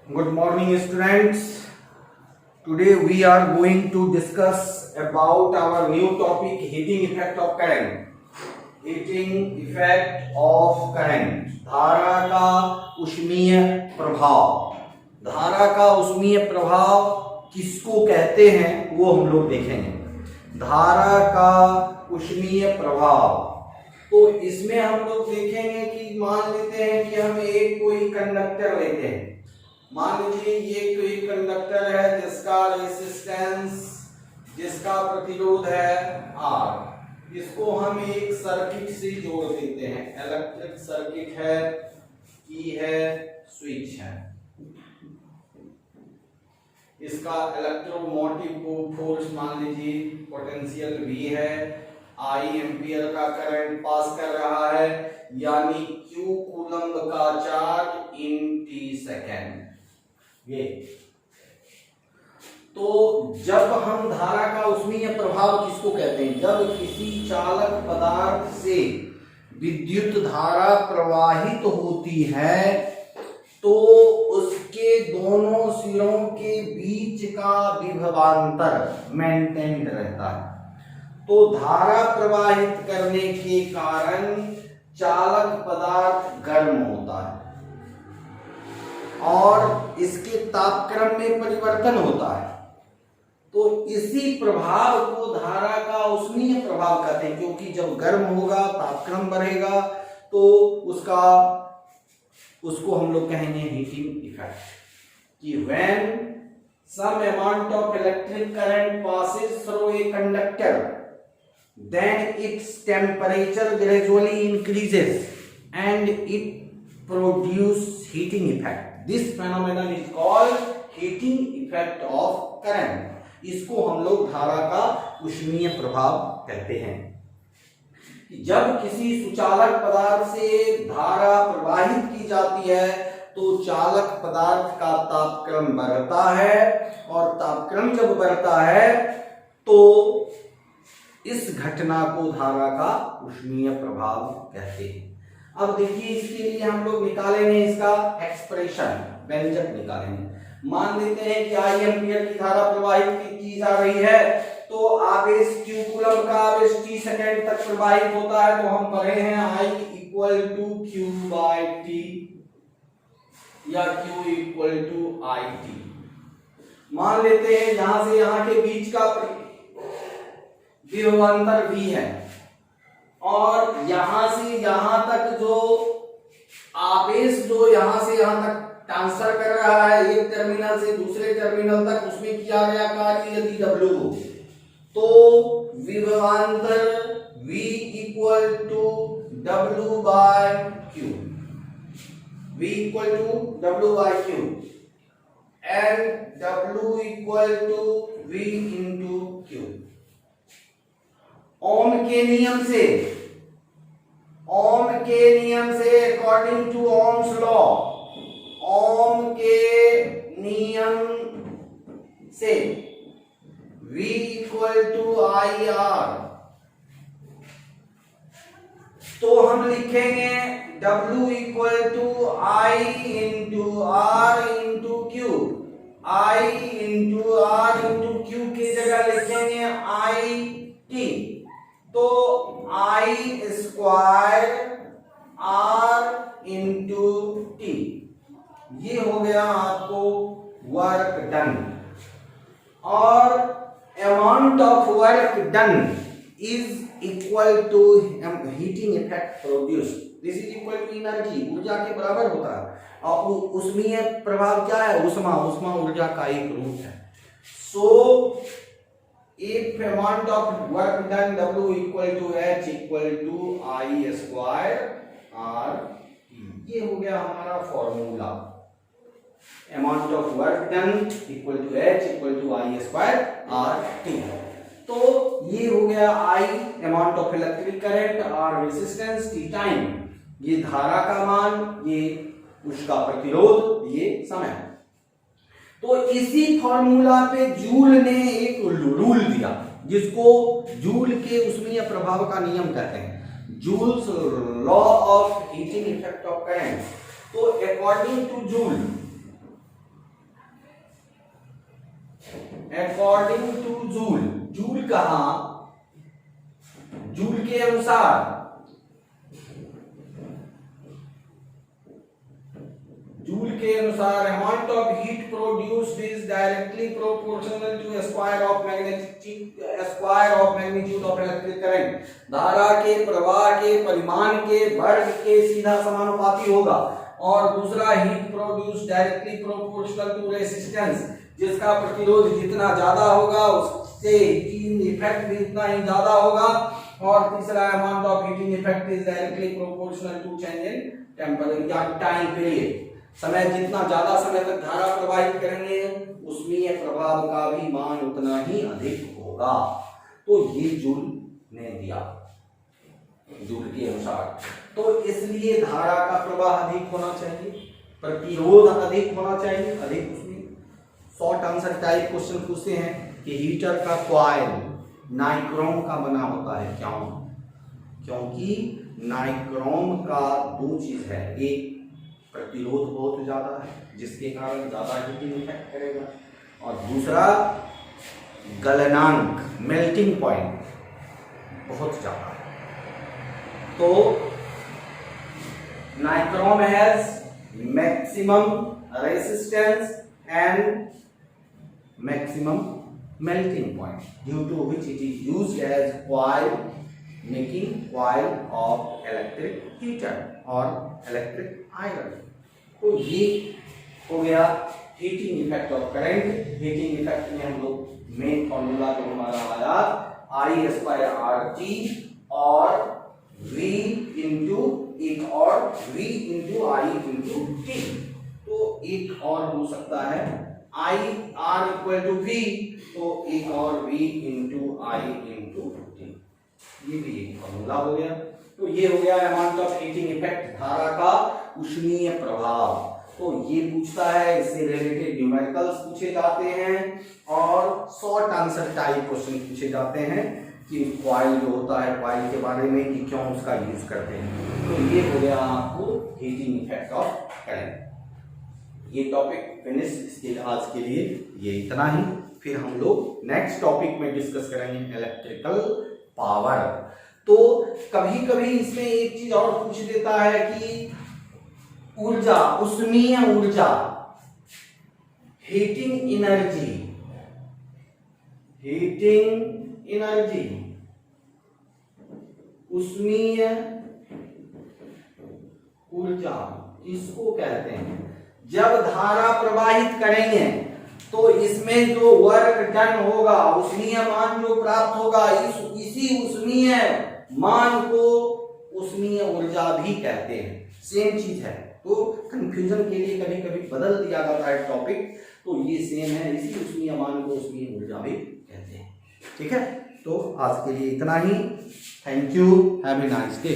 Good morning, students. Today we are going to discuss about our new topic, heating effect of current. Heating effect of current. धारा का ऊष्मीय प्रभाव. धारा का ऊष्मीय प्रभाव किसको कहते हैं वो हम लोग देखेंगे. धारा का ऊष्मीय प्रभाव. तो इसमें हम लोग देखेंगे कि मान लेते हैं कि हम एक कोई कंडक्टर लेते हैं. मान लीजिए ये कोई कंडक्टर है जिसका रेजिस्टेंस, जिसका प्रतिरोध है R. इसको हम एक सर्किट से जोड़ देते हैं. इलेक्ट्रिक सर्किट है, की है, स्विच है. इसका इलेक्ट्रोमोटिव फोर्स मान लीजिए पोटेंशियल V है. I एम्पियर का करंट पास कर रहा है, यानी Q कूलम्ब का चार्ज इन T सेकेंड. ये तो जब हम धारा का ऊष्मीय प्रभाव किसको कहते हैं? जब किसी चालक पदार्थ से विद्युत धारा प्रवाहित होती है तो उसके दोनों सिरों के बीच का विभवांतर मेंटेन्ड रहता है. तो धारा प्रवाहित करने के कारण चालक पदार्थ गर्म होता है और इसके तापक्रम में परिवर्तन होता है. तो इसी प्रभाव को धारा का ऊष्मीय प्रभाव कहते हैं, क्योंकि जब गर्म होगा तापक्रम बढ़ेगा तो उसको हम लोग कहेंगे हीटिंग इफेक्ट. कि when some amount of electric current passes through a conductor then its temperature gradually increases and it produces heating effect. This phenomenon is called heating effect of current. इसको हम लोग धारा का ऊष्मीय प्रभाव कहते हैं. जब किसी सुचालक पदार्थ से धारा प्रवाहित की जाती है तो चालक पदार्थ का तापक्रम बढ़ता है और तापक्रम जब बढ़ता है तो इस घटना को धारा का ऊष्मीय प्रभाव कहते हैं. अब देखिए इसके लिए हम लोग निकालेंगे इसका एक्सप्रेशन, व्यंजक निकालेंगे. मान लेते हैं कि I एम्पियर की धारा प्रवाहित की जा रही है तो आवेश Q कूलम्ब का आवेश T सेकेंड तक प्रवाहित होता है. तो हम पढ़े हैं I equal to Q by T या Q इक्वल टू IT. मान लेते हैं यहां से यहां के बीच का विभवांतर V है और यहां से यहां तक जो आवेश जो यहां से यहां तक ट्रांसफर कर रहा है एक टर्मिनल से दूसरे टर्मिनल तक, उसमें किया गया कार्य यदि W हो तो विभवांतर V equal to W by Q. V equal to W by Q and W equal to V into Q. Ohm के नियम से according to Ohm's law, Ohm के नियम से V इक्वल टू IR. तो हम लिखेंगे W equal to I into R into Q. I into R into Q की जगह लिखेंगे IT. तो I square R into T. ये हो गया आपको वर्क डन. और amount of work done is equal to heating effect produce. This is equal to energy, ऊर्जा के बराबर होता है. और ऊष्मीय प्रभाव क्या है? उष्मा ऊर्जा का एक रूप है. सो if amount of work done W equal to H equal to I square R T. ये हो गया हमारा formula. amount of work done equal to H equal to I square R T. तो ये हो गया I amount of electric current, R resistance, T time. ये धारा का मान, ये उसका प्रतिरोध, ये समय. तो इसी फॉर्मूला पे जूल ने एक रूल दिया जिसको जूल के ऊष्मीय प्रभाव का नियम कहते हैं. Joule's law of heating effect of current. तो according to Joule according to Joule, Joule कहा, जूल के अनुसार, जूल के अनुसार amount of heat produced is directly proportional to square of magnitude of electric current. धारा के प्रवाह के परिमाण के वर्ग के सीधा समानुपाती होगा। और दूसरा, heat produced directly proportional to resistance, जिसका प्रतिरोध जितना ज्यादा होगा उससे हीटिंग इफेक्ट भी उतना ही ज्यादा होगा। और तीसरा, amount of heating effect is directly proportional to change in temperature या टाइम पीरियड। समय जितना ज्यादा समय तक धारा प्रवाहित करेंगे उसमें प्रभाव का भी मान उतना ही अधिक होगा। तो ये जूल ने दिया, जूल के अनुसार। तो इसलिए धारा का प्रवाह अधिक होना चाहिए, प्रतिरोध अधिक होना चाहिए, अधिक। उसमें शॉर्ट आंसर टाइप क्वेश्चन पूछते हैं कि हीटर का कॉइल नाइक्रोम का बना होता है, क्यों? क्योंकि नाइक्रोम का दो चीज है, एक प्रतिरोध बहुत ज्यादा है जिसके कारण ज्यादा हीटिंग इफेक्ट करेगा, और दूसरा गलनांक, मेल्टिंग पॉइंट बहुत ज्यादा है। तो nichrome has maximum resistance and maximum melting point, due to which it is used as coil, making coil of electric heater or electric iron। तो ये हो गया heating effect of current. Heating effect में हम लोग मेन फॉर्मूला जो हमारा आया I स्क्वायर RT और V इंटू एक और V into I into T। तो एक और हो सकता है I R equal to V, तो एक और V into I into T, ये भी एक फॉर्मूला हो गया। तो ये हो गया अमाउंट ऑफ हीटिंग इफेक्ट, धारा का उष्मीय प्रभाव। तो ये पूछता है, इससे रिलेटेड न्यूमेरिकल्स पूछे जाते हैं और शॉर्ट आंसर टाइप क्वेश्चन पूछे जाते हैं कि कॉइल जो होता है, कॉइल के बारे में कि क्यों उसका यूज करते हैं। तो ये हो गया आपको हीटिंग इफेक्ट ऑफ करंट। ये टॉपिक फिनिश, इसके आज के लिए ये इतना ही। फिर हम लोग नेक्स्ट टॉपिक में डिस्कस करेंगे इलेक्ट्रिकल पावर। तो कभी कभी इसमें एक चीज और पूछ देता है कि ऊर्जा, उष्मीय ऊर्जा, हीटिंग एनर्जी, हीटिंग एनर्जी, उष्मीय ऊर्जा इसको कहते हैं। जब धारा प्रवाहित करेंगे तो इसमें जो वर्क डन होगा, उष्मीय मान जो प्राप्त होगा, इसी उष्मीय मान को उष्मीय ऊर्जा भी कहते हैं। सेम चीज है, तो कंफ्यूजन के लिए कभी कभी बदल दिया जाता है टॉपिक, तो ये सेम है, इसी उष्मीय मान को उष्मीय ऊर्जा भी कहते हैं। ठीक है, तो आज के लिए इतना ही। Thank you, have a nice day.